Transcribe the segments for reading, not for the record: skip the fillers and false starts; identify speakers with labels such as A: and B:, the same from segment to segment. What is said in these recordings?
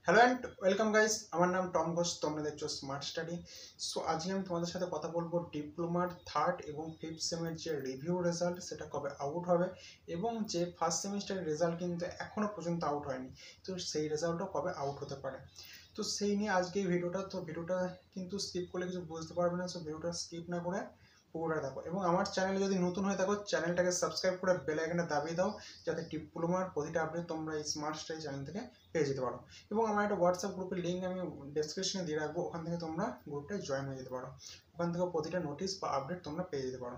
A: Hello and welcome guys, আমার নাম Tom Ghosh, তোমরা দেখছো স্মার্ট স্টাডি। সো আজকে আমি তোমাদের সাথে কথা বলবো ডিপ্লোমার থার্ড এবং ফিফথ সেমের যে রিভিউ রেজাল্ট সেটা কবে আউট হবে, এবং যে ফার্স্ট সেমিস্টারের রেজাল্ট কিন্তু এখনও পর্যন্ত আউট হয়নি, তো সেই রেজাল্টও কবে আউট হতে পারে। তো সেই নিয়ে আজকে এই ভিডিওটা কিন্তু স্কিপ করলে কিছু বুঝতে পারবে না। সো ভিডিওটা স্কিপ না করে পুরোটা দেখো, এবং আমার চ্যানেলে যদি নতুন হয়ে থাকো চ্যানেলটাকে সাবস্ক্রাইব করে বেল আইকনে দাবিয়ে দাও, যাতে ডিপ্লোমার প্রতিটা আপডেট তোমরা এই স্মার্ট স্টাডি চ্যানেল থেকে পেয়ে যেতে পারো। এবং আমার একটা হোয়াটসঅ্যাপ গ্রুপের লিঙ্ক আমি ডেসক্রিপশনে দিয়ে রাখবো, ওখান থেকে তোমরা গ্রুপটায় জয়েন হয়ে যেতে পারো। ওখান থেকে প্রতিটা নোটিশ বা আপডেট তোমরা পেয়ে যেতে পারো।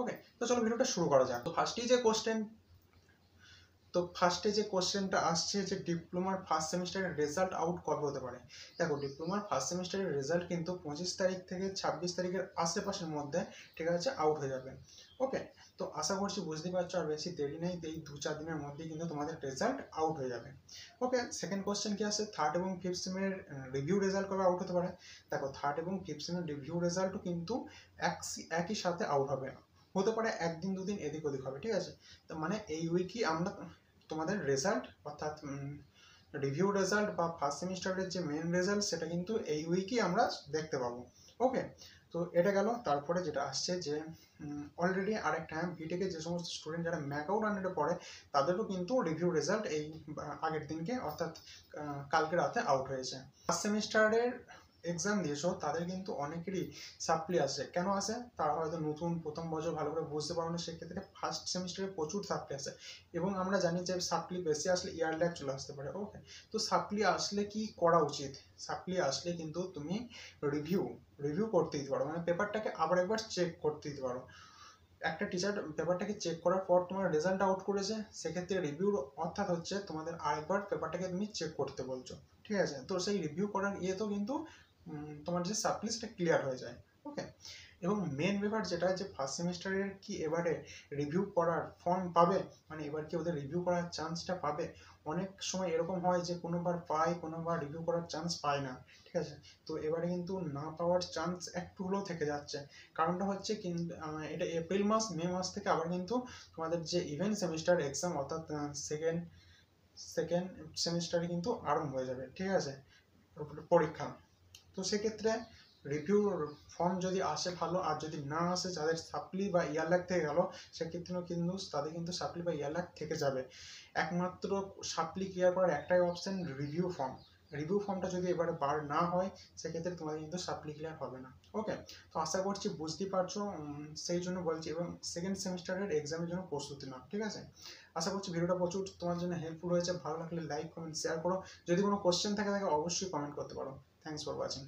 A: ওকে, তো চলো ভিডিওটা শুরু করা যাক। ফার্স্টে যে কোশ্চেনটা আসছে যে ডিপ্লোমার ফার্স্ট সেমিস্টারের রেজাল্ট আউট কবে হতে পারে। দেখো, ডিপ্লোমার ফার্স্ট সেমিস্টারের রেজাল্ট কিন্তু 25 তারিখ থেকে 26 তারিখের আশেপাশের মধ্যে, ঠিক আছে, আউট হয়ে যাবে। ওকে, তো আশা করছি বুঝতে পারছো, আর বেশি দেরি নেই, এই 2-4 দিনের মধ্যেই কিন্তু তোমাদের রেজাল্ট আউট হয়ে যাবে। ওকে, সেকেন্ড কোশ্চেন কি আছে, থার্ড এবং ফিফথ সেমের রিভিউ রেজাল্ট কবে আউট হতে পারে। দেখো, থার্ড এবং ফিফথ সেমের রিভিউ রেজাল্টও কিন্তু একই সাথে আউট হবে, হতে পারে একদিন দুদিন এদিক ওদিক হবে, ঠিক আছে। তো মানে এই উইকই আমরা তোমাদের রেজাল্ট, অর্থাৎ রিভিউ রেজাল্ট বা ফার্স্ট সেমিস্টারের যে মেন রেজাল্ট, সেটা কিন্তু এই উইকই আমরা দেখতে পাবো। ওকে, তো এটা গেল। তারপরে যেটা আসছে যে অলরেডি আরেকটা, বিটেকে যে সমস্ত স্টুডেন্ট যারা ম্যাকআউট আন্ডারে পড়ে, তাদেরও কিন্তু রিভিউ রেজাল্ট এই আগের দিনকে, অর্থাৎ কালকে রাতে আউট হয়েছে। ফার্স্ট সেমিস্টারের এক্সাম দিয়েছো তাদের কিন্তু অনেকেরই সাপ্লি আসে। কেন আসে? তারা হয়তো নতুন প্রথম বছর ভালো করে বুঝতে পারো না, সেক্ষেত্রে ফার্স্ট সেমিস্টারে প্রচুর সাপ্লি আসে। এবং আমরা জানি যে সাপ্লি বেশি আসলে ইয়ার ল্যাগ চলে আসতে পারে। ওকে, তো সাপ্লি আসলে কি করা উচিত? সাপ্লি আসলে কিন্তু তুমি রিভিউ রিভিউ করতে দিতে পারো, মানে পেপারটাকে আবার একবার চেক করতে দিতে পারো। একটা টিচার পেপারটাকে চেক করার পর তোমার রেজাল্ট আউট করেছে, সেক্ষেত্রে রিভিউ অর্থাৎ হচ্ছে তোমাদের আরেকবার পেপারটাকে তুমি চেক করতে বলছো, ঠিক আছে। তো সেই রিভিউ করার ইয়েতেও কিন্তু তোমার যে সাপ্লি সেটা ক্লিয়ার হয়ে যায়। ওকে, এবং মেন ব্যাপার যেটা, যে ফার্স্ট সেমিস্টারের কি এবারে রিভিউ করার ফর্ম পাবে, মানে এবার কি ওদের রিভিউ করার চান্সটা পাবে। অনেক সময় এরকম হয় যে কোনোবার পায়, কোনোবার রিভিউ করার চান্স পায় না, ঠিক আছে। তো এবারে কিন্তু না পাওয়ার চান্স একটু হলেও থেকে যাচ্ছে। কারণটা হচ্ছে কিন্তু এটা এপ্রিল মাস মে মাস থেকে আবার কিন্তু তোমাদের যে ইভেন্ট সেমিস্টার এক্সাম, অর্থাৎ সেকেন্ড সেকেন্ড সেমিস্টারে কিন্তু আরম্ভ হয়ে যাবে, ঠিক আছে, পরীক্ষা। তো সেক্ষেত্রে রিভিউর ফর্ম যদি আসে ভালো, আর যদি না আসে, যাদের সাপ্লি বা ইয়ারল্যাগ থেকে গেল, সেক্ষেত্রেও কিন্তু তাদের কিন্তু সাপ্লি বা ইয়ারল্যাগ থেকে যাবে। একমাত্র সাপ্লি ক্লিয়ার করার একটাই অপশন, রিভিউ ফর্ম। রিভিউ ফর্মটা যদি এবারে বার না হয়, সেক্ষেত্রে তোমাদের কিন্তু সাপ্লি ক্লিয়ার হবে না। ওকে, তো আশা করছি বুঝতেই পারছো, সেই জন্য বলছি, এবং সেকেন্ড সেমিস্টারের এক্সামের জন্য প্রস্তুতি নাও, ঠিক আছে। আশা করছি ভিডিওটা প্রচুর তোমার জন্য হেল্পফুল হয়েছে। ভালো লাগলে লাইক কমেন্ট শেয়ার করো। যদি কোনো কোশ্চেন থাকে তাকে অবশ্যই কমেন্ট করতে পারো। Thanks for watching.